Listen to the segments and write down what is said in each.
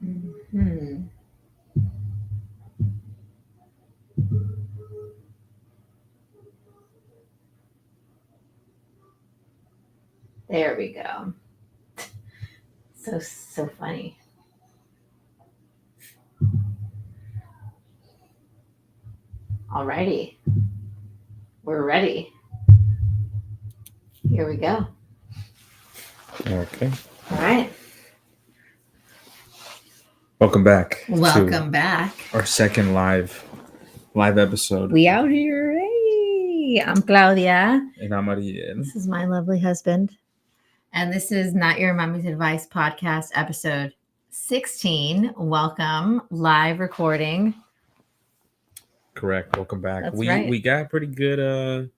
Mhm. There we go. So funny. Alrighty, we're ready. Here we go. Okay. All right. Welcome back to Welcome back. our second live episode. We out here. Hey, I'm Claudia. And I'm Ariel. This is my lovely husband. And this is Not Your Mommy's Advice podcast, episode 16. Welcome, live recording. Correct. Welcome back. That's We right. we got pretty good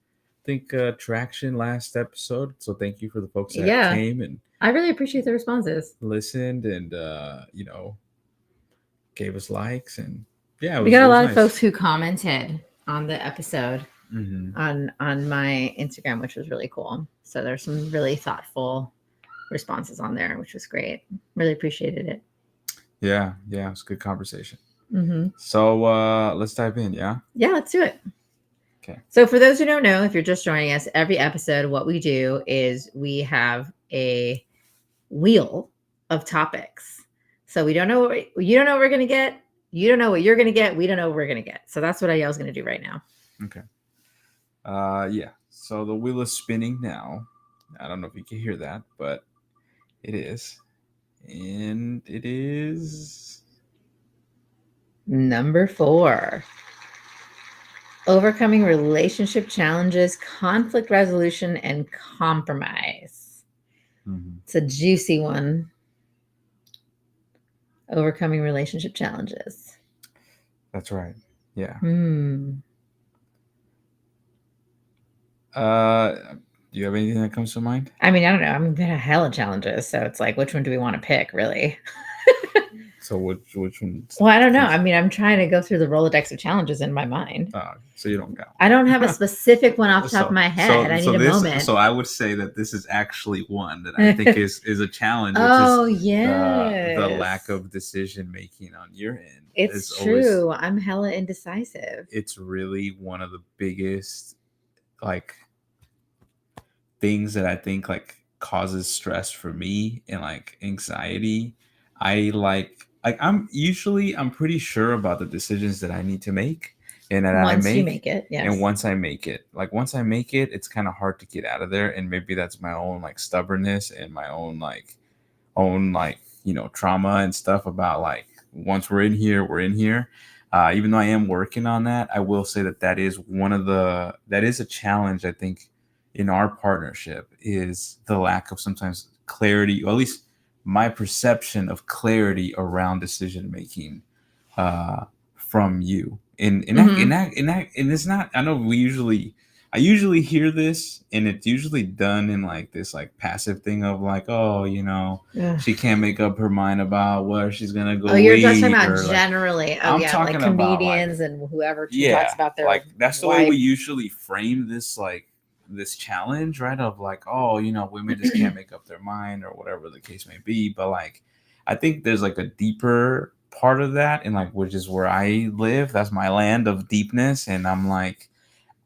traction last episode. So thank you for the folks that Yeah. came and I really appreciate the responses. listened and gave us likes, and yeah, We got it a was lot of nice. folks who commented on the episode Mm-hmm. on my Instagram, which was really cool. So there's some really thoughtful responses on there, which was great. Really appreciated it. Yeah, it was a good conversation. Mm-hmm. So let's dive in, yeah? Yeah, let's do it. Okay. So for those who don't know, if you're just joining us, every episode, what we do is we have a wheel of topics. So we don't know what you don't know what we're gonna get. You don't know what you're gonna get. We don't know what we're gonna get. So that's what Ayel's gonna do right now. Okay. Yeah. So the wheel is spinning now. I don't know if you can hear that, but it is. And it is Number 4. Overcoming relationship challenges, conflict resolution, and compromise. mm-hmm. It's a juicy one. Overcoming relationship challenges. That's right. Yeah. Hmm. Do you have anything that comes to mind? I mean, I don't know. I'm gonna hella challenges, so it's like, which one do we want to pick, really? So which one? Well, I don't know. I mean, I'm trying to go through the Rolodex of challenges in my mind. So you don't go. I don't have a specific one off the top of my head. I need a moment. So I would say that this is actually one that I think is a challenge, which Oh, is yes. the lack of decision making on your end. It's true. I'm hella indecisive. It's really one of the biggest like things that I think like causes stress for me and like anxiety. I I'm pretty sure about the decisions that I need to make and that I Once you make make it, yes. and once I make it, once I make it, it's kind of hard to get out of there. And maybe that's my own like stubbornness and my own trauma and stuff about like once we're in here, we're in here. Even though I am working on that, I will say that that is a challenge, I think, in our partnership, is the lack of sometimes clarity, or at least my perception of clarity around decision making from you. And it's not. I know I usually hear this, and it's usually done in like this like passive thing of like, oh, she can't make up her mind about where she's gonna go. Oh, you're just talking about or, like, generally. Oh, I'm yeah, talking like about, comedians and whoever yeah, talks about their like that's the way wife. we usually frame this challenge, right? Of like, oh, women just can't make up their mind or whatever the case may be. But like, I think there's like a deeper part of that, and like, which is where I live. That's my land of deepness, and I'm like,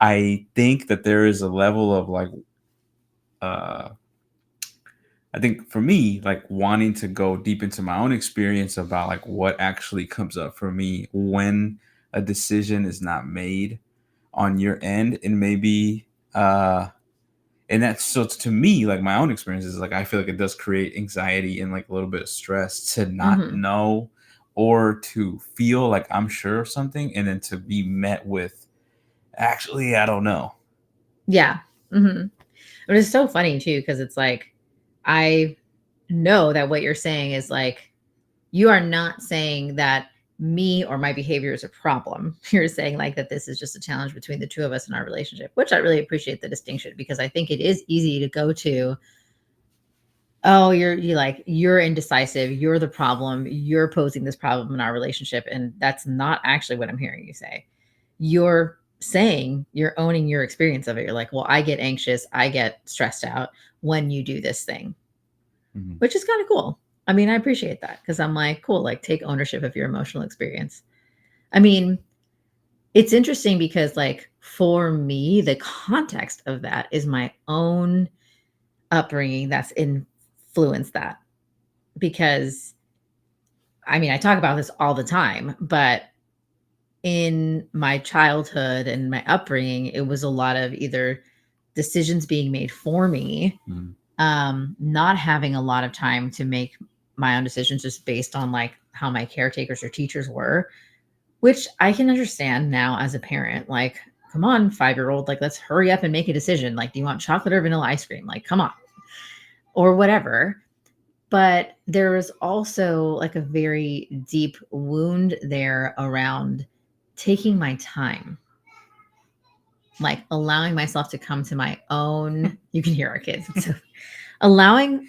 I think that there is a level of like, uh, I think for me, like wanting to go deep into my own experience about like what actually comes up for me when a decision is not made on your end, and maybe and that's so to me, like my own experience is like I feel like it does create anxiety and like a little bit of stress to not know or to feel like I'm sure of something, and then to be met with actually I don't know. Yeah. Mm-hmm. But it's so funny too, because it's like I know that what you're saying is like you are not saying that me or my behavior is a problem. You're saying like that this is just a challenge between the two of us in our relationship, which I really appreciate the distinction, because I think it is easy to go to, oh, you're indecisive, you're the problem, you're posing this problem in our relationship, and that's not actually what I'm hearing you say. You're saying, you're owning your experience of it. You're like, well, I get anxious, I get stressed out when you do this thing, Mm-hmm. which is kind of cool. I mean, I appreciate that because I'm like, cool, like take ownership of your emotional experience. I mean, it's interesting because, like, for me, the context of that is my own upbringing that's influenced that. Because, I mean, I talk about this all the time, but in my childhood and my upbringing, it was a lot of either decisions being made for me, Mm. not having a lot of time to make my own decisions just based on like how my caretakers or teachers were, which I can understand now as a parent. Like, come on, 5-year-old, like, let's hurry up and make a decision. Like, do you want chocolate or vanilla ice cream? Like, come on, or whatever. But there was also like a very deep wound there around taking my time, like allowing myself to come to my own. You can hear our kids. So allowing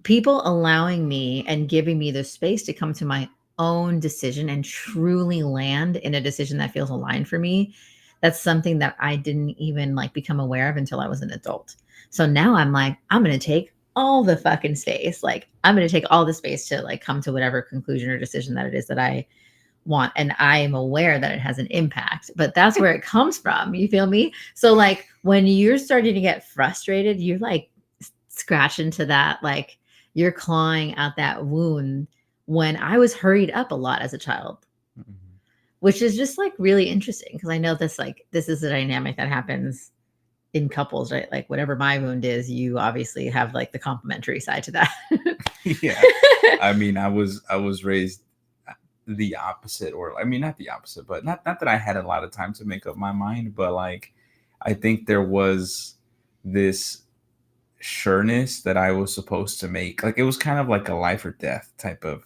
people allowing me and giving me the space to come to my own decision and truly land in a decision that feels aligned for me. That's something that I didn't even like become aware of until I was an adult. So now I'm like, I'm going to take all the fucking space. Like, I'm going to take all the space to like come to whatever conclusion or decision that it is that I want. And I am aware that it has an impact, but that's where it comes from. You feel me? So, like, when you're starting to get frustrated, you're like scratch into that, like, you're clawing at that wound when I was hurried up a lot as a child, Mhm. which is just like really interesting because I know this, like, this is a dynamic that happens in couples, right? Like, whatever my wound is, you obviously have like the complementary side to that. Yeah. I mean, I was raised the opposite, or I mean, not the opposite, but not that I had a lot of time to make up my mind, but like I think there was this sureness that I was supposed to make. Like it was kind of like a life or death type of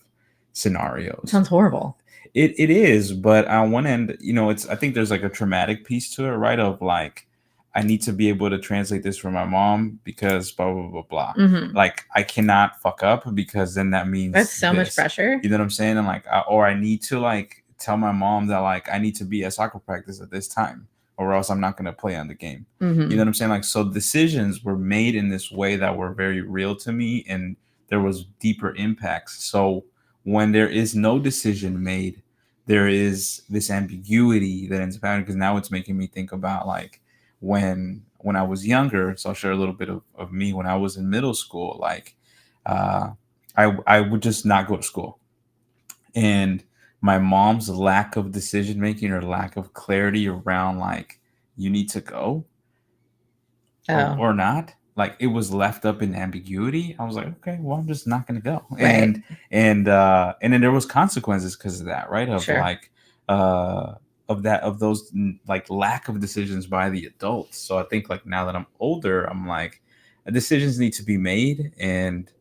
scenarios. Sounds horrible. It is, but on one end, it's I think there's like a traumatic piece to it, right? Of like, I need to be able to translate this for my mom because blah blah blah blah. Hmm. Like I cannot fuck up because then that That's means so much this. pressure. You know what I'm saying? And like, or I need to like tell my mom that like I need to be at soccer practice at this time, or else I'm not gonna play on the game. You know Hmm. what I'm saying? Like, so decisions were made in this way that were very real to me, and there was deeper impacts. So when there is no decision made, there is this ambiguity that ends up happening, because now it's making me think about like when I was younger. So I'll share a little bit of me when I was in middle school. Like uh, I would just not go to school, and my mom's lack of decision making or lack of clarity around like you need to go Oh, or not, like it was left up in ambiguity. I was like, okay, well, I'm just not gonna go. right. And then there was consequences because of that, right? Of Sure. like uh of those like lack of decisions by the adults. So I think like now that I'm older, I'm like, decisions need to be made. And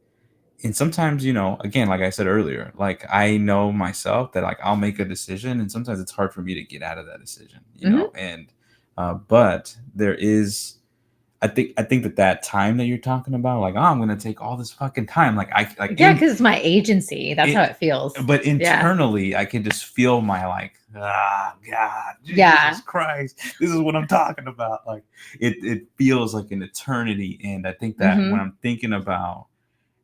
sometimes, again, like I said earlier, like I know myself that like I'll make a decision, and sometimes it's hard for me to get out of that decision, Hmm. and but there is, I think that time that you're talking about, like, oh, I'm gonna take all this fucking time, like I like Yeah, because it's my agency. That's how it, it feels. but Yeah. internally, I can just feel my like, God, Jesus Yeah. Christ, this is what I'm talking about. Like, it feels like an eternity, and I think that when Hmm. I'm thinking about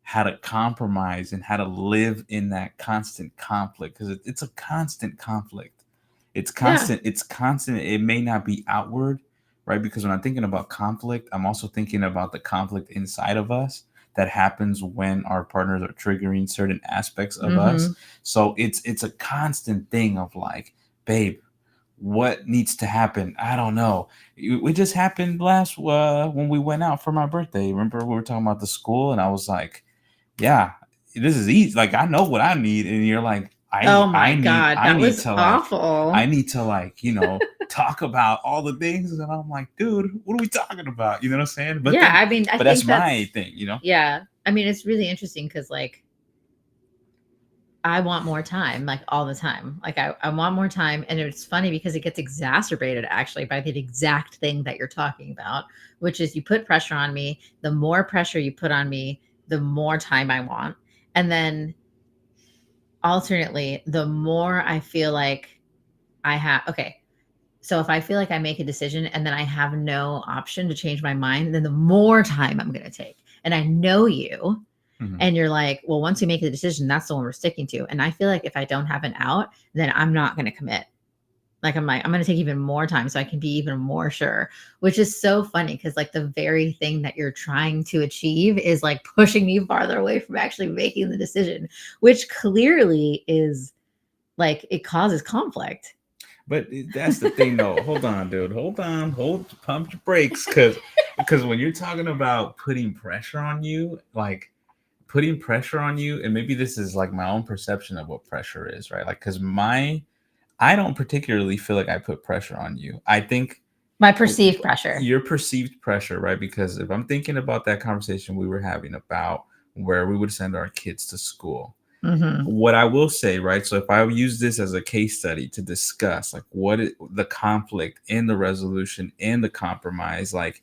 how to compromise and how to live in that constant conflict, because it's a constant conflict. It's Yeah. constant. It's constant. It may not be outward, right? Because when I'm thinking about conflict, I'm also thinking about the conflict inside of us that happens when our partners are triggering certain aspects of us. Hmm. So it's a constant thing of like, babe, what needs to happen? I don't know. It just happened last when we went out for my birthday. Remember we were talking about the school, and I was like, yeah, this is easy. Like I know what I need, and you're like, Oh I my need God. I That need was to like I awful. need to like talk about all the things, and I'm like, dude, what are we talking about? You know what I'm saying? But Yeah. then, I mean, I but that's think my that's, thing. yeah. I mean, it's really interesting because, like, I want more time, like all the time. Like, I want more time. And it's funny because it gets exacerbated actually by the exact thing that you're talking about, which is you put pressure on me. The more pressure you put on me, the more time I want. And then alternately, the more I feel like I have, okay. So if I feel like I make a decision and then I have no option to change my mind, then the more time I'm going to take. And I know you. Mhm. And you're like, well, once we make the decision, that's the one we're sticking to. And I feel like if I don't have an out, then I'm not going to commit. Like, I'm going to take even more time so I can be even more sure, which is so funny because, like, the very thing that you're trying to achieve is like pushing me farther away from actually making the decision, which clearly is like it causes conflict. But that's the thing, though. Hold on, dude. Hold on. Pump your brakes, because when you're talking about putting pressure on you, like putting pressure on you, and maybe this is like my own perception of what pressure is, right? Like, because I don't particularly feel like I put pressure on you. I think My perceived pressure. your perceived pressure, right? Because if I'm thinking about that conversation we were having about where we would send our kids to school, Hmm. what I will say, right? So if I use this as a case study to discuss like the conflict and the resolution and the compromise, like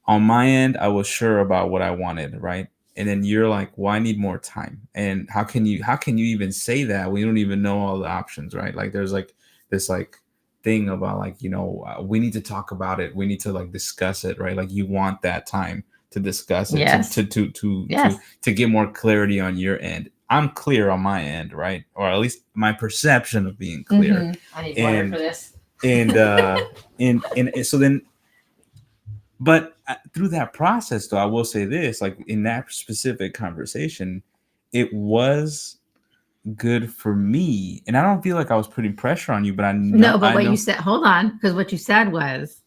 on my end, I was sure about what I wanted, right? And then you're like, well, I need more time. And how can you even say that when you don't even know all the options, right? Like there's like this like thing about like, we need to talk about it. We need to like discuss it, right? Like you want that time to discuss it, to Yes. to to to to Yes. to get more clarity on your end. I'm clear on my end, right? Or at least my perception of being clear. I need water for And this. and and so then, but through that process, though, I will say this: like in that specific conversation, it was good for me, and I don't feel like I was putting pressure on you, but I know, No, but I what you know, said, hold on, because what you said was,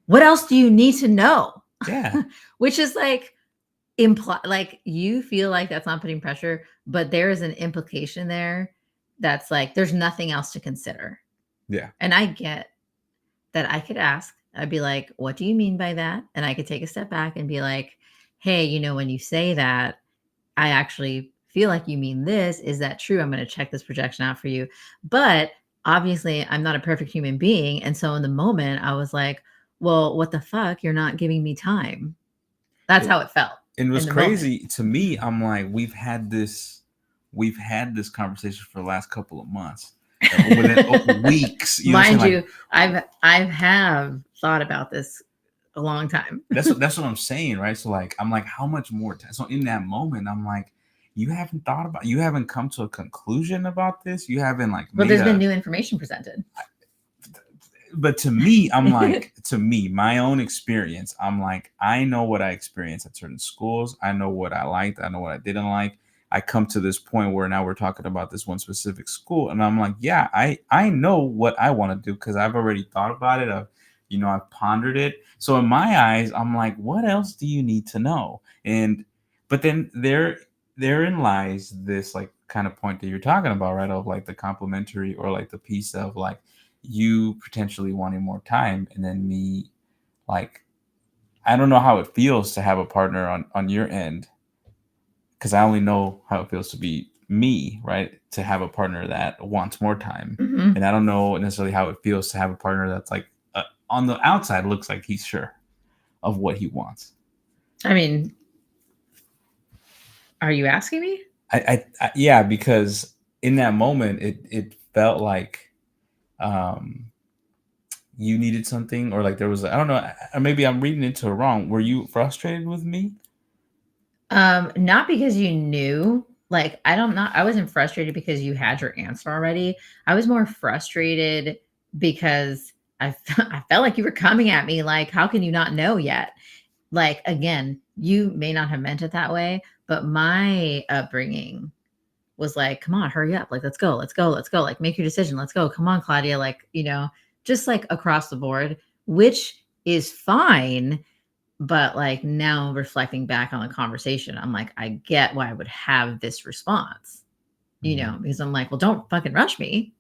what else do you need to know? yeah, Which is like imply like you feel like that's not putting pressure, but there is an implication there that's like there's nothing else to consider. yeah. And I get that I could ask, I'd be like, what do you mean by that? And I could take a step back and be like, hey, when you say that, I actually feel like you mean this. Is that true? I'm going to check this projection out for you. But obviously, I'm not a perfect human being. And so in the moment, I was like, well, what the fuck? You're not giving me time. That's It, how it felt and it in was the moment. crazy to me. I'm like, we've had this conversation for the last couple of months, within weeks. You know what I'm saying? Mind Like you, I have thought about this a long time. that's what I'm saying, right? So like I'm like, how much more time? So in that moment, I'm like, you haven't come to a conclusion about this. You haven't like But made there's been a new information presented. but to me, I'm like, to me, my own experience, I'm like, I know what I experienced at certain schools. I know what I liked. I know what I didn't like. I come to this point where now we're talking about this one specific school, and I'm like, yeah, I know what I want to do because I've already thought about it. I've pondered it. So in my eyes, I'm like, what else do you need to know? And but then therein lies this like kind of point that you're talking about, right? Of like the complementary or like the piece of like you potentially wanting more time, and then me like I don't know how it feels to have a partner on your end, because I only know how it feels to be me, right? To have a partner that wants more time, Hmm. and I don't know necessarily how it feels to have a partner that's like on the outside looks like he's sure of what he wants. I mean, are you asking me? Yeah, because in that moment it felt like um you needed something, or like there was, I don't know, or maybe I'm reading into it wrong. Were you frustrated with me? Not because you knew. Like, I wasn't frustrated because you had your answer already. I was more frustrated because I felt like you were coming at me like, how can you not know yet? Like, again, you may not have meant it that way, but my upbringing was like, come on, hurry up. Like, let's go, let's go, let's go. Like, make your decision. Let's go. Come on, Claudia. Like, just like across the board, which is fine. But like now reflecting back on the conversation, I'm like, I get why I would have this response, Mhm. because I'm like, well, don't fucking rush me.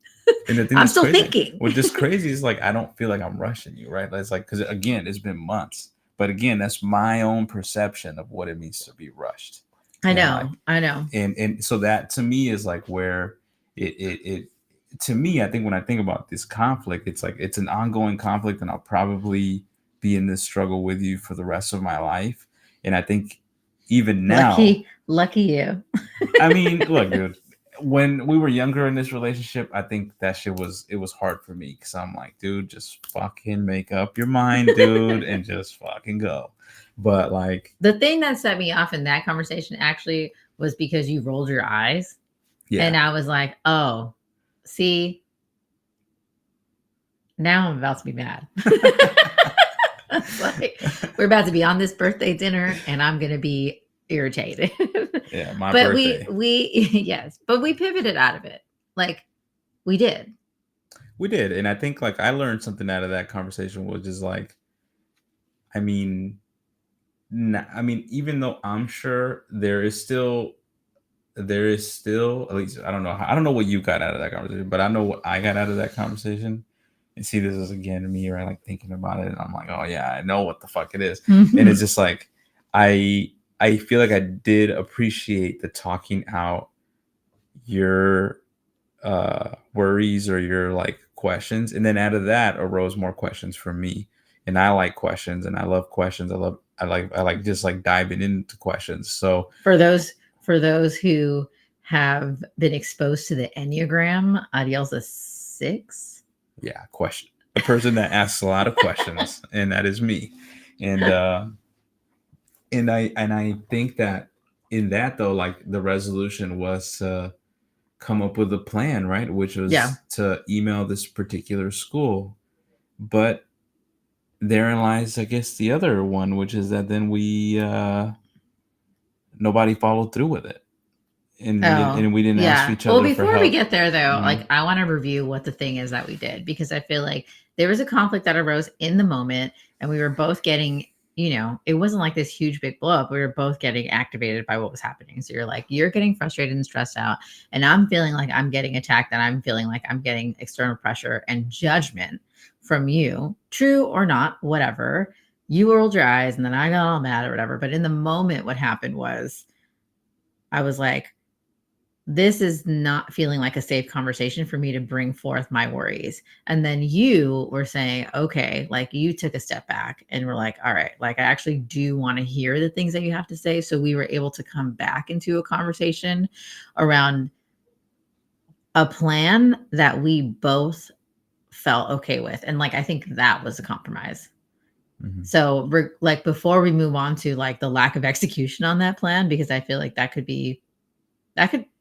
And the thing I'm that's still crazy, thinking. what just crazy is like I don't feel like I'm rushing you, right? It's like because again, it's been months, but again, that's my own perception of what it means to be rushed, I and like know. I know. and so that to me is like where it to me, I think when I think about this conflict, it's like it's an ongoing conflict, and I'll probably be in this struggle with you for the rest of my life. And I think even now, Lucky you. I mean, look, dude, when we were younger in this relationship, I think that shit it was hard for me because I'm like, dude, just fucking make up your mind, dude, and just fucking go. But like, The thing that set me off in that conversation actually was because you rolled your eyes. yeah. And I was like, oh, see, now I'm about to be mad. It's like we're about to be on this birthday dinner and I'm going to be irritated. Yeah, my But birthday. yes, but we pivoted out of it. Like we did. We did, and I think like I learned something out of that conversation, which is like, I mean, I mean, even though I'm sure there is still, at least I don't know what you got out of that conversation, but I know what I got out of that conversation. And see, this is again me, right? Like thinking about it, and I'm like, oh yeah, I know what the fuck it is, and it's just like I I feel like I did appreciate the talking out your worries or your like questions, and then out of that arose more questions for me. And I like questions, and I love questions. I like just like diving into questions. So for those who have been exposed to the Enneagram, Adiel's a 6. yeah, question, a person that asks a lot of questions, and that is me. And I think that in that though, like the resolution was to come up with a plan, right? Which Yeah. was to email this particular school. But therein lies, I guess, the other one, which is that then we nobody followed through with it, Oh, and we didn't ask yeah. each Well, other for before we help. get there though, Hmm. like I want to review what the thing is that we did because I feel like there was a conflict that arose in the moment and we were both getting, it wasn't like this huge big blow up. We were both getting activated by what was happening. So you're like, you're getting frustrated and stressed out, and I'm feeling like I'm getting attacked and I'm feeling like I'm getting external pressure and judgment from you, true or not, whatever. You rolled your eyes and then I got all mad or whatever. But in the moment, what happened was I was like, this is not feeling like a safe conversation for me to bring forth my worries. And then you were saying, okay, like you took a step back and we're like, all right, like I actually do want to hear the things that you have to say. So we were able to come back into a conversation around a plan that we both felt okay with. And like, I think that was a compromise. Hmm. So, like, before we move on to like the lack of execution on that plan, because I feel like that could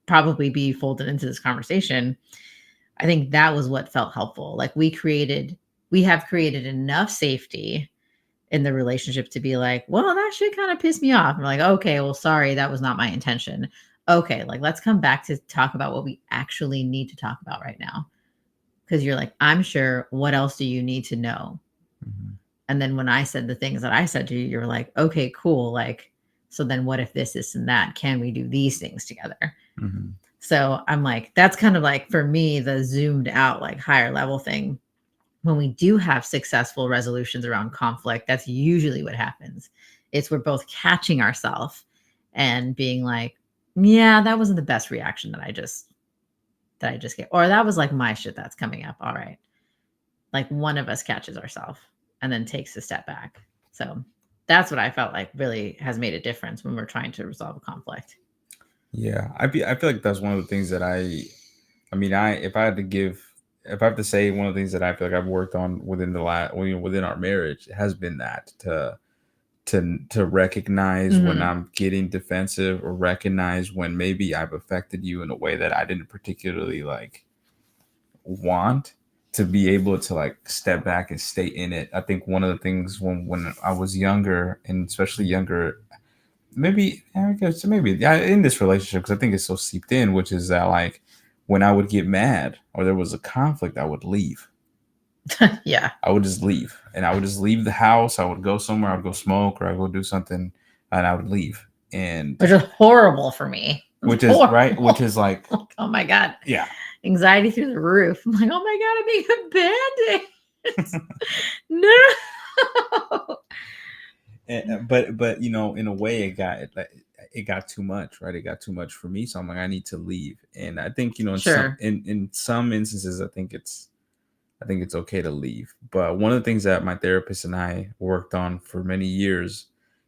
probably be folded into this conversation. I think that was what felt helpful. Like we have created enough safety in the relationship to be like, well, that should kind of piss me off. And we're like, okay, well, sorry, that was not my intention. Okay, like let's come back to talk about what we actually need to talk about right now. Cause you're like, I'm sure, what else do you need to know? Hmm. And then when I said the things that I said to you, you're like, okay, cool. Like, so then what if this and that? Can we do these things together? Hmm. So I'm like, that's kind of like for me, the zoomed out, like higher level thing. When we do have successful resolutions around conflict, that's usually what happens. It's we're both catching ourselves and being like, yeah, that wasn't the best reaction that I just gave. Or that was like my shit that's coming up. All right. Like one of us catches ourselves and then takes a step back. So that's what I felt like really has made a difference when we're trying to resolve a conflict. Yeah, I feel like that's one of the things that I mean, if I had to give, if I have to say one of the things that I feel like I've worked on within the last, within our marriage has been that to recognize when Hmm. I'm getting defensive, or recognize when maybe I've affected you in a way that I didn't particularly like want, to be able to like step back and stay in it. I think one of the things when I was younger, and especially younger, maybe I guess maybe yeah, in this relationship, because I think it's so seeped in, which is that like when I would get mad or there was a conflict, I would leave. Yeah. I would just leave, and I would just leave the house. I would go somewhere. I'd go smoke, or I'd go do something, and I would leave. And Which is horrible for me. It's which is right, which horrible. is like, Like, oh my God. yeah. Anxiety through the roof. I'm like, oh my God, I'm being abandoned. No. But in a way, it got too much, right? It got too much for me, so I'm like, I need to leave. And I think Sure. in some instances, I think it's okay to leave. But one of the things that my therapist and I worked on for many years,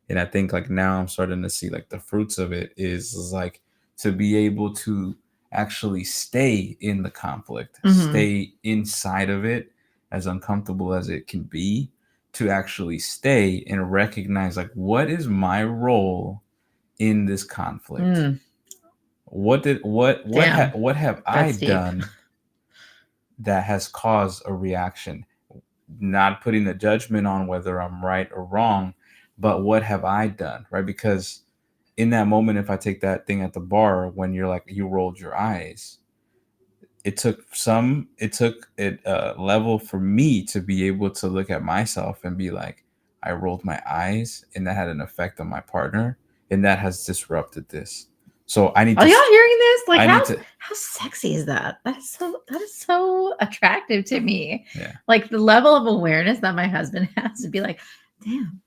and I think like now I'm starting to see like the fruits of it, is like to be able to actually stay in the conflict, Hmm. stay inside of it, as uncomfortable as it can be, to actually stay and recognize like what is my role in this conflict. Mm, damn, What have I that's deep. done that has caused a reaction? Not putting a judgment on whether I'm right or wrong, but what have I done, right? Because in that moment, if I take that thing at the bar when you're like you rolled your eyes, it took it a level for me to be able to look at myself and be like, I rolled my eyes, and that had an effect on my partner, and that has disrupted this. So I need Are to y'all hearing this? Like I need to how sexy is that? That is so attractive to me. yeah. Like the level of awareness that my husband has to be like, damn,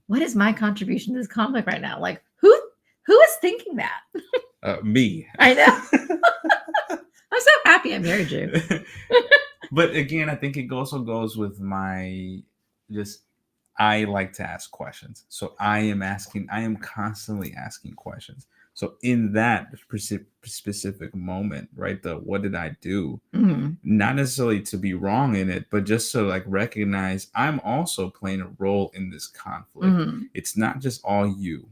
what is my contribution to this conflict right now? Like who is thinking that? Me. I know. I'm so happy I married you. But again, I think it also goes with my just I like to ask questions. So I am constantly asking questions. So in that specific moment, right? The what did I do? Mhm. Not necessarily to be wrong in it, but just to like recognize I'm also playing a role in this conflict. Mhm. It's not just all you,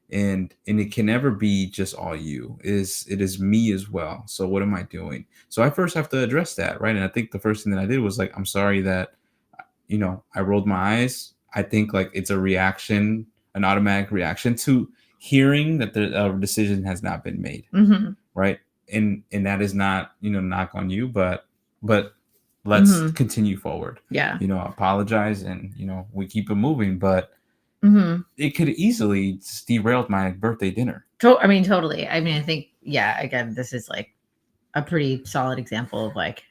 and it can never be just all you. It is me as well. So what am I doing? So I first have to address that, right? And I think the first thing that I did was like, I'm sorry that I rolled my eyes. I think like it's a reaction, an automatic reaction to hearing that the decision has not been made, Mhm. right? And that is not knock on you, but let's Mhm. continue forward. Yeah. Apologize, and we keep it moving. But Mhm. it could easily derailed my birthday dinner. I mean, totally. I mean, I think, yeah, again, this is like a pretty solid example of like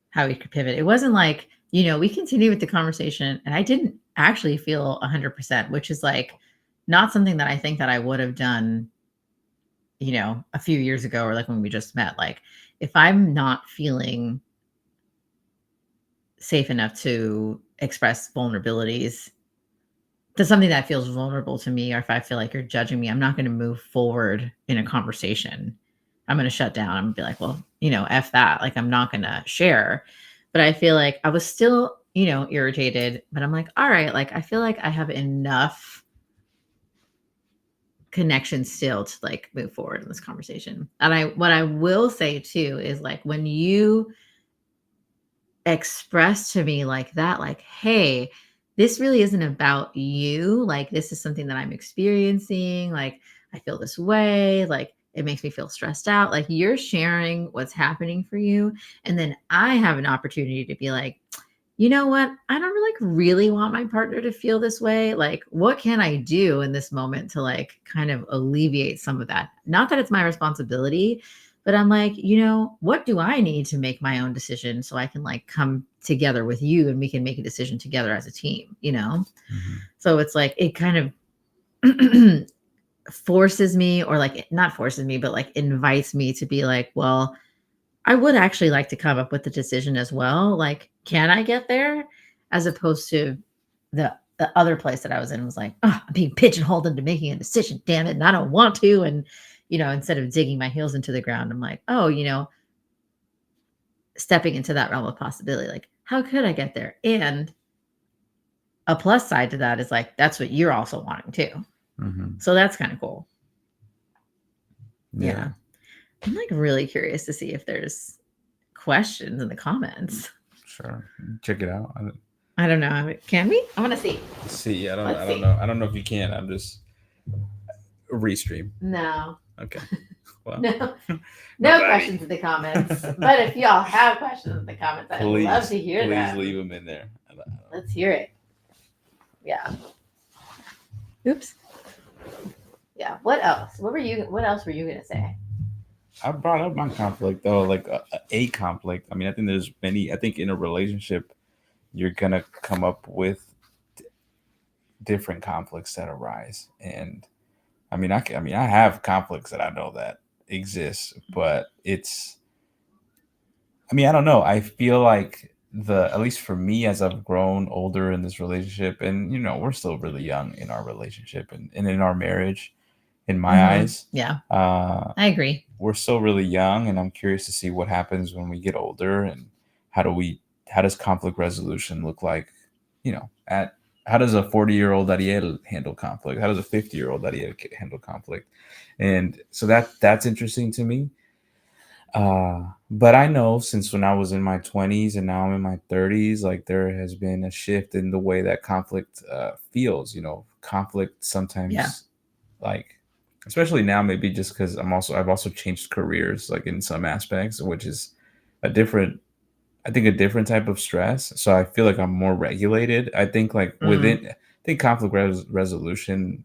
how we could pivot. It wasn't like, we continued with the conversation and I didn't actually feel 100%, which is like not something that I think that I would have done, a few years ago or like when we just met. Like if I'm not feeling safe enough to express vulnerabilities to something that feels vulnerable to me, or if I feel like you're judging me, I'm not going to move forward in a conversation. I'm going to shut down. I'm going to be like, well, F that. Like, I'm not going to share. But I feel like I was still, irritated. But I'm like, all right, like, I feel like I have enough connection still to like move forward in this conversation. And what I will say too is like, when you express to me like that, like, hey, this really isn't about you. Like, this is something that I'm experiencing. Like, I feel this way. Like, it makes me feel stressed out. Like, you're sharing what's happening for you. And then I have an opportunity to be like, you know what? I don't really want my partner to feel this way. Like, what can I do in this moment to like kind of alleviate some of that? Not that it's my responsibility, but I'm like, what do I need to make my own decision so I can like come together with you and we can make a decision together as a team? Mm-hmm. So it's like it kind of forces me, or like not forces me, but like invites me to be like, well, I would actually like to come up with the decision as well. Like, can I get there? As opposed to the other place that I was in was like, oh, I'm being pigeonholed into making a decision, damn it. And I don't want to. And, instead of digging my heels into the ground, I'm like, oh, stepping into that realm of possibility. Like, how could I get there? And a plus side to that is like, that's what you're also wanting too. Mm-hmm. So that's kind of cool. Yeah. Yeah. I'm like really curious to see if there's questions in the comments. Sure. Check it out. I don't know. Can we? I want to see. See, Let's I don't see. know. I don't know if you can. I'm just restream. No. Okay. Well, No. No nobody. questions in the comments. But if y'all have questions in the comments, I'd Please, love to hear please them. leave them in there. Let's hear it. Yeah. Oops. Yeah. What else? What else were you gonna say? I brought up my conflict though, like a conflict. I mean, I think there's many. I think in a relationship, you're gonna come up with different conflicts that arise, and I have conflicts that I know that exist, but it's. I mean, I don't know. I feel like at least for me, as I've grown older in this relationship, and we're still really young in our relationship and in our marriage, in my eyes. Yeah. Uh, I agree. we're still really young, and I'm curious to see what happens when we get older, and how does conflict resolution look like at how does a 40-year-old Ariel handle conflict? How does a 50-year-old Ariel handle conflict? And so that's interesting to me. But I know since when I was in my 20s and now I'm in my 30s, like there has been a shift in the way that conflict feels. Conflict Yeah. sometimes, like, especially now, maybe just because I've also changed careers, like in some aspects, which is a different, I think, a different type of stress. So I feel like I'm more regulated. I think like Mm. I think conflict resolution,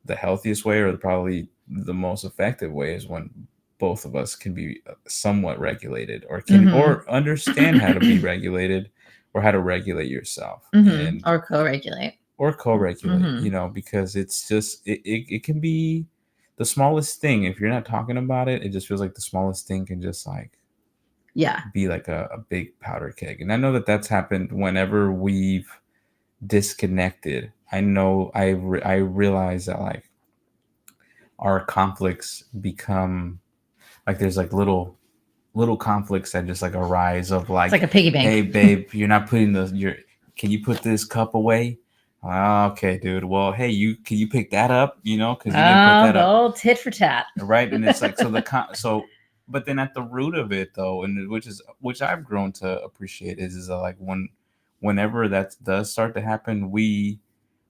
the healthiest way or probably the most effective way is when both of us can be somewhat regulated or can Mhm. or understand how to be regulated or how to regulate yourself Mhm. and Or co-regulate. or co-regulate, Mhm. because it's just it can be the smallest thing. If you're not talking about it, it just feels like the smallest thing can just like Yeah. be like a big powder keg. And I know that that's happened whenever we've disconnected. I know I realize that like our conflicts become like there's like little conflicts that just like arise of It's like like, a piggy hey bank. babe, you're not putting the your can you put this cup away? Oh, okay, dude. Well, hey, you can you pick that up? Because you didn't put Oh, that the up, old tit for tat. right? And it's like so, but then at the root of it though, and which I've grown to appreciate is like whenever that does start to happen, well,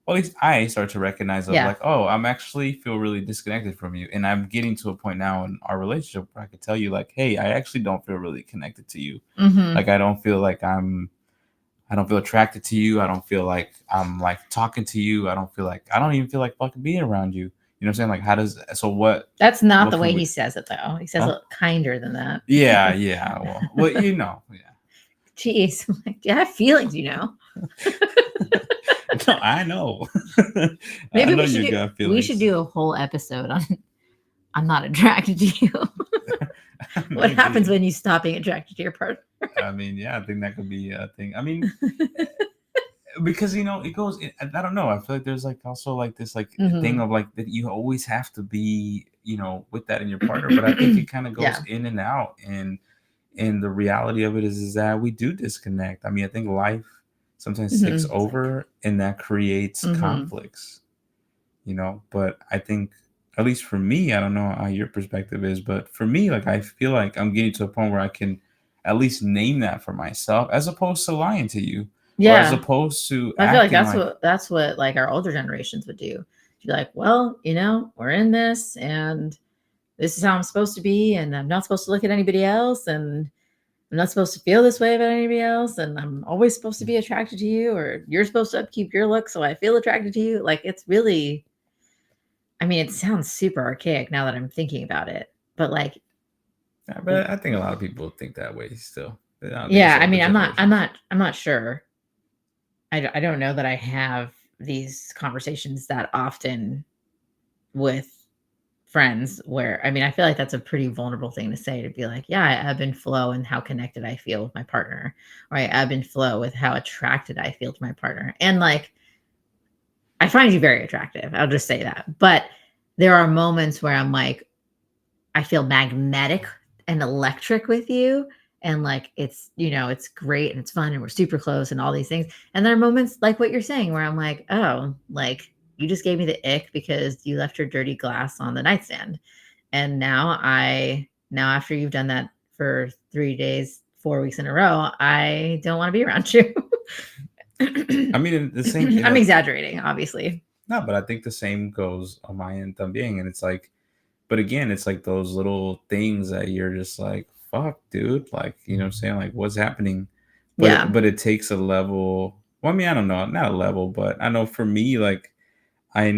at least I start to recognize of Yeah. like, oh, I'm actually feel really disconnected from you, and I'm getting to a point now in our relationship where I can tell you like, hey, I actually don't feel really connected to you. Mhm. Like, I don't feel attracted to you. I don't feel like I'm like talking to you. I don't even feel like fucking being around you. You know what I'm saying? Like, how does so That's not what the can way we? he says it though. He says Huh? it kinder than that. Yeah, yeah. Well, yeah. Jeez. I'm like, yeah, I have feelings, you know. No, I know. I Maybe know we should you do got we should feelings. do a whole episode on I'm not attracted to you. What happens Maybe. when you stop being attracted to your partner? I mean, yeah, I think that could be a thing. I mean, because it goes. I don't know. I feel like there's like also like this like thing Mhm. of like that you always have to be with that in your partner. But I think it kind of goes Yeah. in and out, and the reality of it is that we do disconnect. I mean, I think life sometimes takes Mhm. It's like, over, and that creates mhm. conflicts. But I think, at least for me, I don't know how your perspective is, but for me, like I feel like I'm getting to a point where I can at least name that for myself, as opposed to lying to you, or as Yeah. opposed to I feel like acting like, that's what like our older generations would do. Be like, well, we're in this and this is how I'm supposed to be, and I'm not supposed to look at anybody else, and I'm not supposed to feel this way about anybody else, and I'm always supposed to be attracted to you, or you're supposed to upkeep your look so I feel attracted to you. Like it's really, I mean, it sounds super archaic now that I'm thinking about it, but like, yeah, but I think a lot of people think that way still. I don't think it's yeah, I over mean, generations. I'm not sure. I don't know that I have these conversations that often with friends where I mean, I feel like that's a pretty vulnerable thing to say to be like, yeah, I ebb and flow in how connected I feel with my partner, or I ebb and flow with how attracted I feel to my partner. And like, I find you very attractive. I'll just say that. But there are moments where I'm like, I feel magnetic and electric with you. And like it's great and it's fun and we're super close and all these things. And there are moments like what you're saying where I'm like, oh, like you just gave me the ick because you left your dirty glass on the nightstand. And now after you've done that for 3 days, 4 weeks in a row, I don't want to be around you. I mean, the same. I'm exaggerating, obviously. No, but I think the same goes on my end también, and it's like, but again, it's like those little things that you're just like, fuck, dude, like, what I'm saying, like, what's happening? But Yeah. it takes a level. Well, I mean, I don't know, not a level, but I know for me, like, I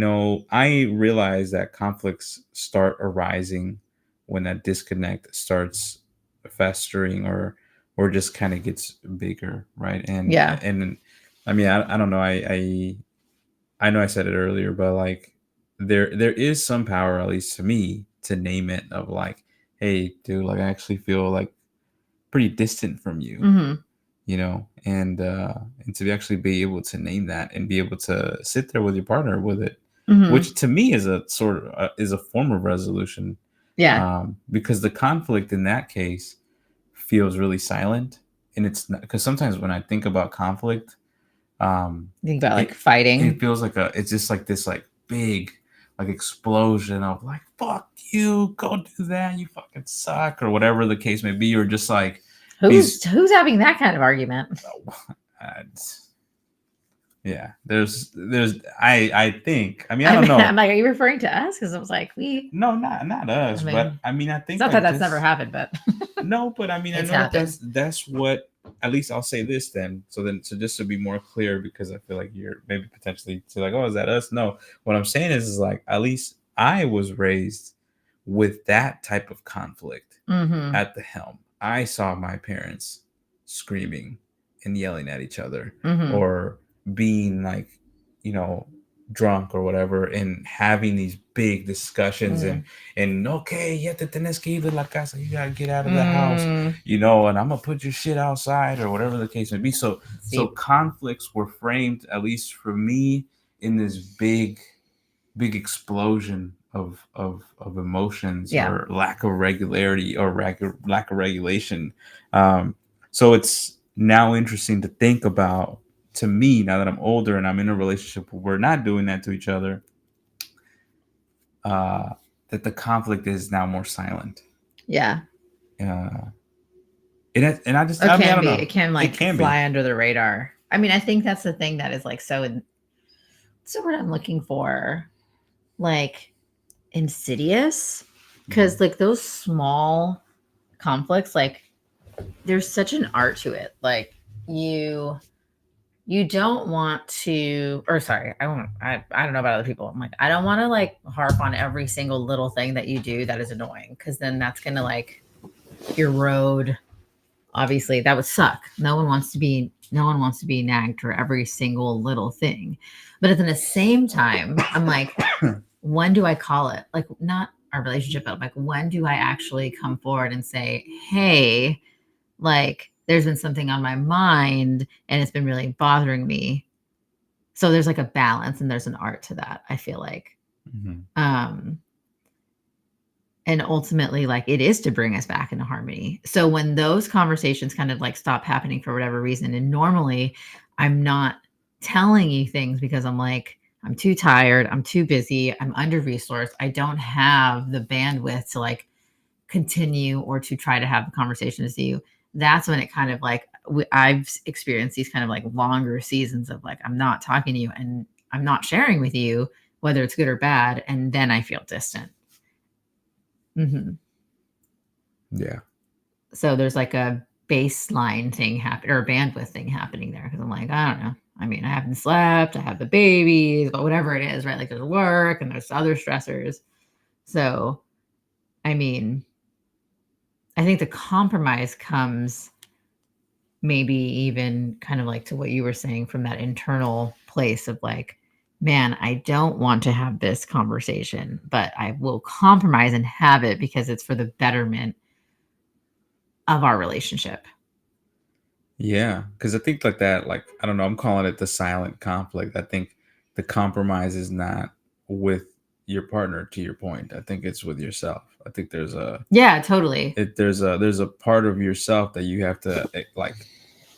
realize that conflicts start arising when that disconnect starts festering or just kind of gets bigger, right? Yeah. And I mean, I don't know, I know I said it earlier, but like there is some power, at least to me, to name it of like, hey, dude, like I actually feel like pretty distant from you, Mhm. and to actually be able to name that and be able to sit there with your partner with it, Mhm. which to me is a sort of is a form of resolution, Yeah. because the conflict in that case feels really silent, and it's not because sometimes when I think about conflict, Think about like it it fighting. feels like it's just like this like big like explosion of like fuck you, go do that, you fucking suck, or whatever the case may be, or just like these Who's having that kind of argument? uh, yeah, I think, I mean, I I'm, don't I'm know. like, are you referring to us? Because I was like, we. No, not I us, but mean, I mean, I it's think not that like that's never just happened, but no, but I mean, I it's know that happened. that's what. At least I'll say this then. So just to be more clear, because I feel like you're maybe potentially to like, oh, is that us? No, what I'm saying is like at least I was raised with that type of conflict Mm-hmm. at the helm. I saw my parents screaming and yelling at each other, Mm-hmm. or being like, you know, drunk or whatever, and having these big discussions, Mm. and okay, ya te tienes que ir de la casa, you gotta get out of the house, Mm. you know, and I'm gonna put your shit outside or whatever the case may be. So Deep. conflicts were framed, at least for me, in this big explosion of emotions, Yeah. or lack of regularity, or lack of regulation. Um, so it's now interesting to think about, to me, now that I'm older and I'm in a relationship where we're not doing that to each other, uh, that the conflict is now more silent. Yeah. Uh, and I just, It I mean, I can don't be. know. It can It like can be. fly under the radar. I mean, I think that's the thing that is like so. What's the word I'm looking for? Like insidious, Mhm. because like those small conflicts, like there's such an art to it. Like you you don't want to, or sorry, I don't know about other people. I'm like, I don't want to like harp on every single little thing that you do that is annoying, because then that's gonna like erode. Obviously that would suck. No one wants to be nagged for every single little thing. But at the same time, I'm like, when do I call it? Like, not our relationship, but like, when do I actually come forward and say, hey, like, there's been something on my mind and it's been really bothering me. So there's like a balance and there's an art to that, I feel like. Mhm. Um, and ultimately, like, it is to bring us back into harmony. So when those conversations kind of like stop happening for whatever reason, and normally I'm not telling you things because I'm like, I'm too tired, I'm too busy, I'm under resourced, I don't have the bandwidth to like continue or to try to have the conversation with you. That's when it kind of like I've experienced these kind of like longer seasons of like, I'm not talking to you and I'm not sharing with you, whether it's good or bad, and then I feel distant. Hmm. Yeah. So there's like a baseline thing happen, or a bandwidth thing happening there, because I'm like, I don't know. I mean, I haven't slept, I have the babies, but whatever it is, right? Like there's work and there's other stressors. So I mean, I think the compromise comes maybe even kind of like to what you were saying, from that internal place of like, man, I don't want to have this conversation, but I will compromise and have it because it's for the betterment of our relationship. Yeah, because I think like that, like I don't know, I'm calling it the silent conflict. I think the compromise is not with your partner. To your point, I think it's with yourself. I think Yeah, totally. there's a part of yourself that you have to like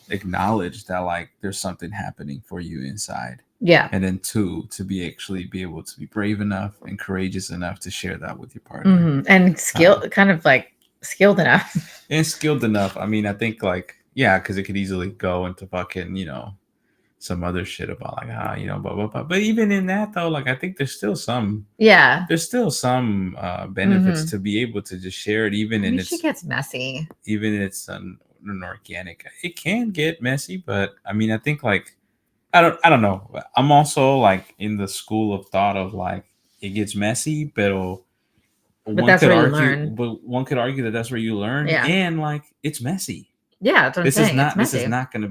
acknowledge that like there's something happening for you inside, Yeah. and then two, to be actually be able to be brave enough and courageous enough to share that with your partner. And skill, Uh, kind of like skilled enough. and skilled enough. I mean, I think like yeah, because it could easily go into fucking, you know, some other shit about like you know, blah blah blah. But even in that though, like I think Yeah. there's still some benefits Hmm. to be able to just share it, even I in mean, she its gets messy. even in its an organic. It can get messy, but I mean, I think like I don't know. I'm also like in the school of thought of like it gets messy, but But that's where you learn. one could argue that that's where you learn, Yeah. and like it's messy. Yeah, that's what I'm saying. It's This is messy. not going to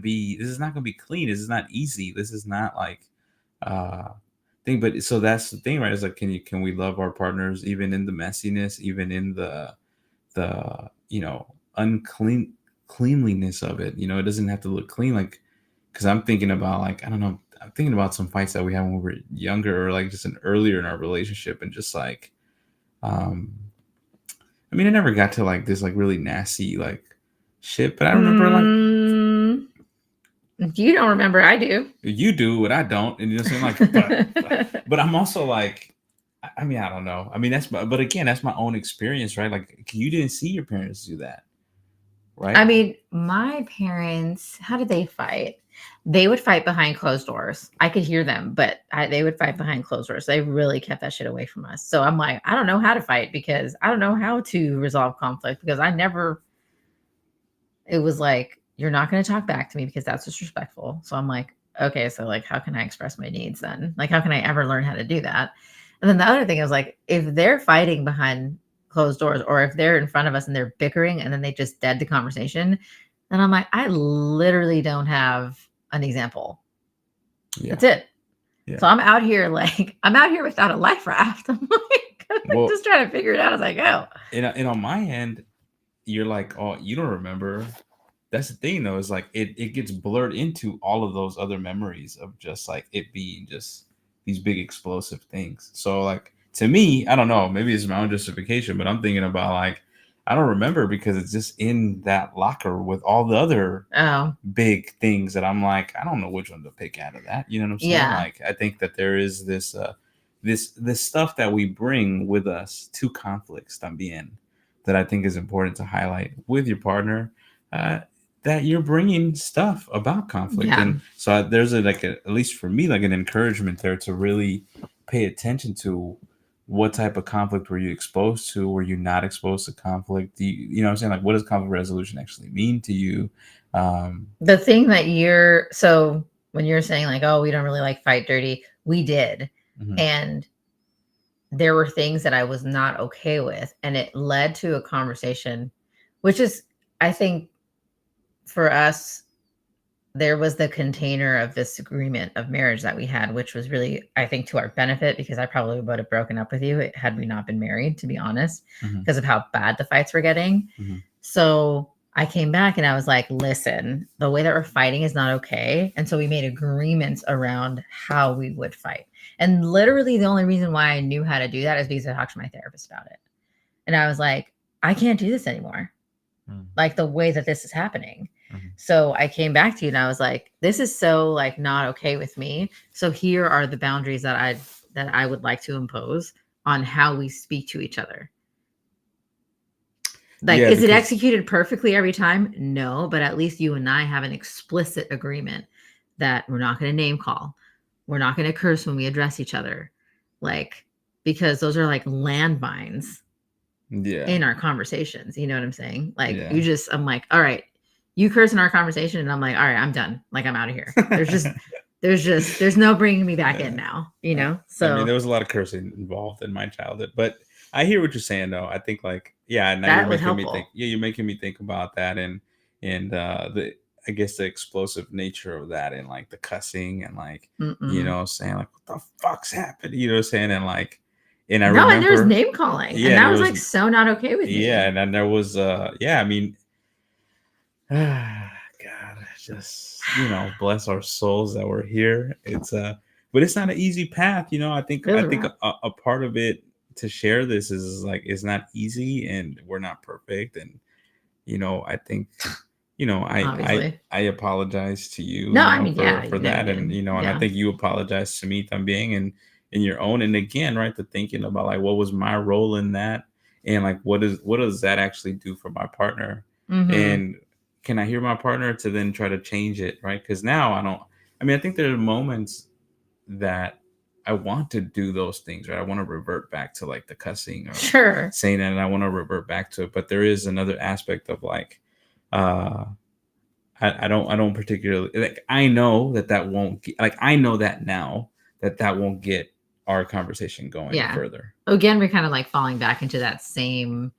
be clean. This is not easy. This is not like uh thing. But so that's the thing, right? Is like, can we love our partners even in the messiness, even in the you know, unclean cleanliness of it? You know, it doesn't have to look clean. Like, because I'm thinking about like, I don't know, I'm thinking about some fights that we had when we were younger, or like just an earlier in our relationship, and just like um I mean, I never got to like this like really nasty like shit, but I remember like Mm, You don't remember, I do. You do, but I don't. And you're saying like, but I'm also like, I mean, I don't know. I mean, but again, that's my own experience, right? Like, you didn't see your parents do that, I right? mean, my parents, how did they fight? They would fight behind closed doors. I could hear them, but they would fight behind closed doors. They really kept that shit away from us. So I'm like, I don't know how to fight because I don't know how to resolve conflict because I never, it was like, you're not going to talk back to me because that's disrespectful. So I'm like, okay, so like, how can I express my needs then? Like, how can I ever learn how to do that? And then the other thing is like, if they're fighting behind closed doors or if they're in front of us and they're bickering and then they just dead the conversation, then I'm like, I literally don't have an example. Yeah, That's it. yeah. So I'm out here like, I'm out here without a life raft. I'm like, Well, just trying to figure it out as I go. and on my end, you're like, oh, you don't remember. That's the thing though, is like it gets blurred into all of those other memories of just like it being just these big explosive things. So like to me, I don't know, maybe it's my own justification, but I'm thinking about like I don't remember because it's just in that locker with all the other Oh, big things that I'm like, I don't know which one to pick out of that. You know what I'm saying? yeah. Like I think that there is this this stuff that we bring with us to conflicts también that I think is important to highlight with your partner. Uh, that you're bringing stuff about conflict, Yeah. and so there's at least for me like an encouragement there to really pay attention to what type of conflict were you exposed to, were you not exposed to conflict, you know what I'm saying, like what does conflict resolution actually mean to you. um The thing that you're so when you're saying like, oh, we don't really like fight dirty, we did. mhm, And there were things that I was not okay with. And it led to a conversation, which is, I think, for us, there was the container of this agreement of marriage that we had, which was really, I think, to our benefit because I probably would have broken up with you had we not been married, to be honest, mhm, because of how bad the fights were getting. mhm. So I came back and I was like, listen, the way that we're fighting is not okay. And so we made agreements around how we would fight. And literally, the only reason why I knew how to do that is because I talked to my therapist about it. And I was like, I can't do this anymore, Mhm, like the way that this is happening. mhm. So I came back to you and I was like, this is so like not okay with me. So here are the boundaries that I would like to impose on how we speak to each other. Like, Yeah, is it because executed perfectly every time? No, but at least you and I have an explicit agreement that we're not going to name call. We're not going to curse when we address each other. Like, because those are like landmines yeah, in our conversations. You know what I'm saying? Like, yeah. I'm like, all right, you curse in our conversation, and I'm like, all right, I'm done. Like, I'm out of here. There's no bringing me back in Yeah. now, you Uh, know? I mean, So there was a lot of cursing involved in my childhood, but I hear what you're saying though. I think like, yeah, now you're that was making me think. helpful. Yeah, you're making me think about that and the I guess the explosive nature of that and like the cussing and like Mm-mm. saying like what the fuck's happened, you know what I'm saying, and like and I No, and there was remember name calling, and yeah, and that there was was like so not okay with yeah, me. and then there was yeah, I mean God, just bless our souls that we're here. It's but it's not an easy path, It was I a think wrap, a part of it to share this is like it's not easy, and we're not perfect, and I think obviously. I apologize to you, No, I mean, yeah, for you know you that, and did. and I Yeah. think you apologize to me también, and in your own, and again, right, the thinking about like what was my role in that, and like what does that actually do for my partner, Mhm. and can I hear my partner to then try to change it, right? Because now I don't. I mean, I think there are moments that I want to do those things, right? I want to revert back to like the cussing or like Sure. saying that, and I want to revert back to it. But there is another aspect of like, uh, I don't particularly like. I know that won't like. I know that now that won't get our conversation going Yeah. further. Again, we're kind of like falling back into that same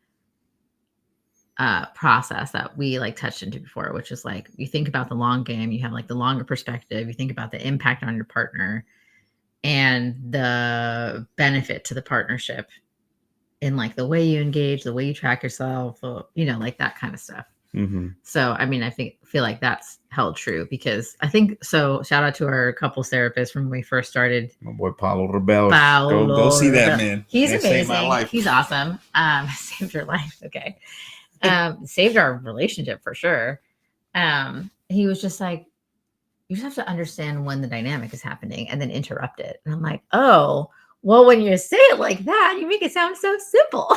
process that we like touched into before, which is like you think about the long game, you have like the longer perspective, you think about the impact on your partner and the benefit to the partnership in like the way you engage, the way you track yourself, like that kind of stuff. Mm-hmm. So, I mean, feel like that's held true because I think so. Shout out to our couples therapist from when we first started. My boy Paulo Rebels, go Paolo, see that man. he's Man saved my amazing. life. He's awesome. Saved your life. Okay. Saved our relationship for sure. He was just like, you just have to understand when the dynamic is happening and then interrupt it. And I'm like, oh, well, when you say it like that, you make it sound so simple.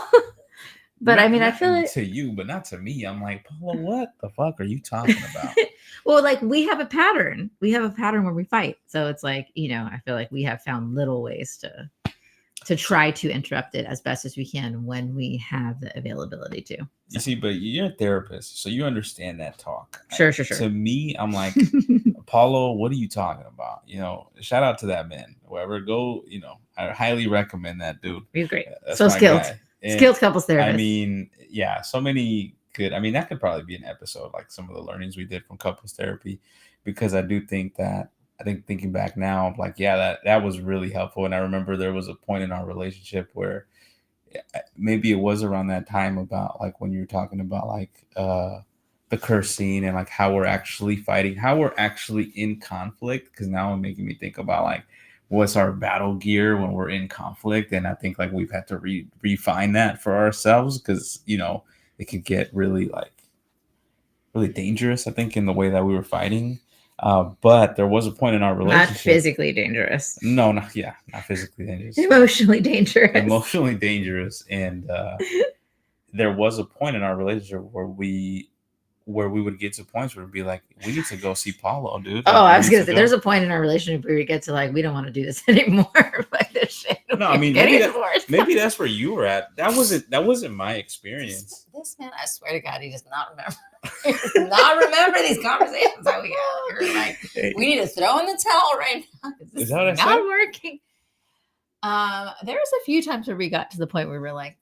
But I Not, mean, I not feel it. to you, but not to me. I'm like, Paula, what the fuck are you talking about? Well, like we have a pattern. We have a pattern where we fight. So it's like, I feel like we have found little ways to try to interrupt it as best as we can when we have the availability to. You So see, but you're a therapist, so you understand that talk. sure, sure, To sure. me, I'm like, Paulo, what are you talking about? Shout out to that man. Whoever go, I highly recommend that dude. He's great. That's So my skilled. guy. And Skilled couples I therapist. mean, yeah, so many good. I mean, that could probably be an episode, like some of the learnings we did from couples therapy, because I do think that. I think thinking back now, I'm like, yeah, that was really helpful. And I remember there was a point in our relationship where maybe it was around that time about like when you were talking about like the curse scene and like how we're actually fighting, how we're actually in conflict, because now it's making me think about like what's our battle gear when we're in conflict. And I think like we've had to refine that for ourselves, because it could get really like really dangerous, I think, in the way that we were fighting. But there was a point in our Not relationship. physically dangerous. No, not physically dangerous. Emotionally dangerous. Emotionally dangerous. And there was a point in our relationship where we would get to points where we'd be like, we need to go see Paulo, dude. Oh, Like, I we was need gonna to say go. there's a point in our relationship where we get to like, we don't want to do this anymore. Like this shit. No, I mean Getting divorced. maybe that's where you were at. That wasn't my experience. This man, I swear to God, he does not remember. He does not remember these conversations that we had. You're like, Hey, we need to throw in the towel right now because this Is is that what I not said? working. There was a few times where we got to the point where we were like,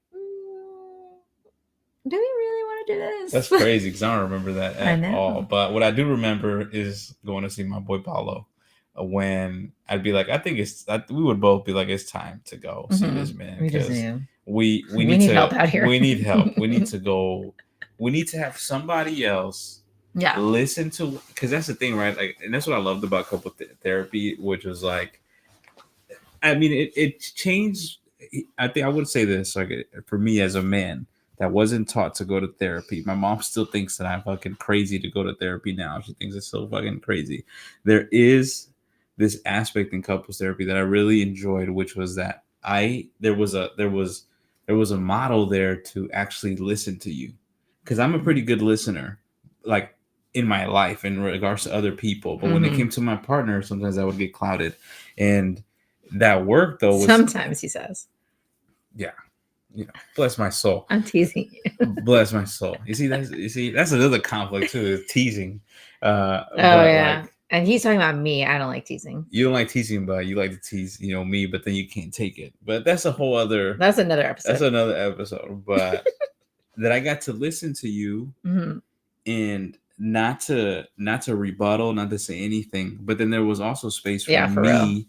do we really want to do this? That's crazy because I don't remember that I at know. all. But what I do remember is going to see my boy Paulo. When I'd be like, I think we would both be like, it's time to go see this man, We just because knew. we We need need to help out here. We need help. We need to go. We need to have somebody else Yeah. listen to, because that's the thing, right? Like, and that's what I loved about couple therapy, which was like, I mean, it changed. I think I would say this, like, for me as a man that wasn't taught to go to therapy, my mom still thinks that I'm fucking crazy to go to therapy now. She thinks it's so fucking crazy. There is this aspect in couples therapy that I really enjoyed, which was that there was a model there to actually listen to you, because I'm a pretty good listener, like in my life in regards to other people, but when it came to my partner, sometimes I would get clouded, and that work though was Sometimes he says, bless my soul. I'm teasing you. Bless my soul. You see that's another conflict too, is teasing. Oh But yeah. like, And he's talking about me. I don't like teasing. you don't like teasing, but you like to tease, me, but then you can't take it. But that's a whole other That's another episode. that's another episode. But that I got to listen to you and not to rebuttal, not to say anything, but then there was also space for Yeah, for me. real.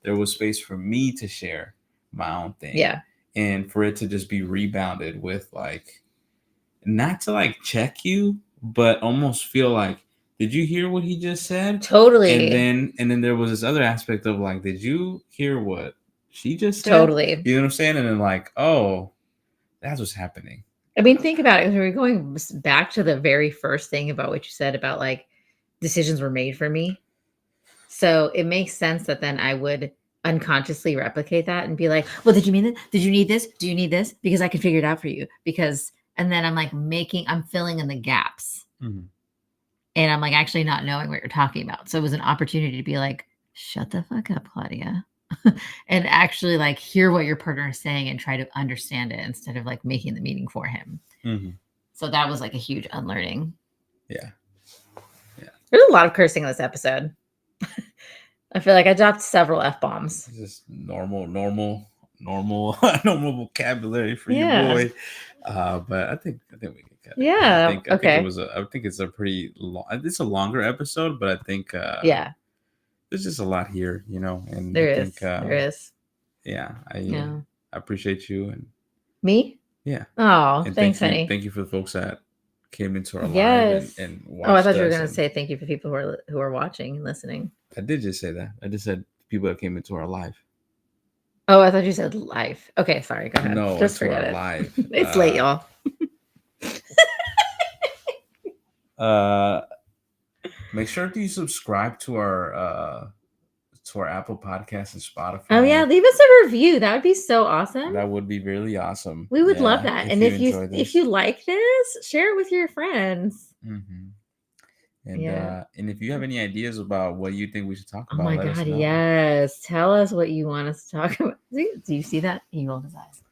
There was space for me to share my own thing. Yeah. And for it to just be rebounded with like, not to like check you, but almost feel like, did you hear what he just said? Totally. And then there was this other aspect of like, did you hear what she just said? Totally. You know what I'm saying? And then like, oh, that's what's happening. I mean, think about it. We're going back to the very first thing about what you said about like decisions were made for me. So it makes sense that then I would unconsciously replicate that and be like, well, did you mean it? Did you need this? Do you need this? Because I can figure it out for you. And then I'm like I'm filling in the gaps. Mm-hmm. And I'm like actually not knowing what you're talking about. So it was an opportunity to be like, shut the fuck up, Claudia. And actually like hear what your partner is saying and try to understand it instead of like making the meaning for him. Mm-hmm. So that was like a huge unlearning. Yeah. There's a lot of cursing in this episode. I feel like I dropped several F-bombs. Just normal vocabulary for you, boy. But I think we can cut it. Yeah. I think it's a pretty long. It's a longer episode, but I think there's just a lot here, and there I is. think There is. Yeah, I appreciate you and me. Yeah. Oh, and thanks, honey. Thank you for the folks that came into our live and watched. Oh, I thought you were gonna say thank you for people who are watching and listening. I did just say that. I just said people that came into our live. Oh, I thought you said live. Okay, sorry. Go ahead. No, just forget it. Live. It's late, y'all. Make sure to subscribe to our Apple Podcasts and Oh yeah, Spotify. leave us a review. That would be so awesome. That would be really awesome. We would love Yeah, that. if And you if you enjoy if this. you like this, share it with your friends. Hmm. Yeah. And if you have any ideas about what you think we should talk Oh about, my let us God, know. yes. Tell us what you want us to talk about. Do you see that? He rolled his eyes.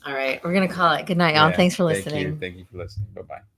All right, we're gonna call it. Good night, y'all. Yeah. Thanks for Thank you. listening. Thank you for listening. Bye bye.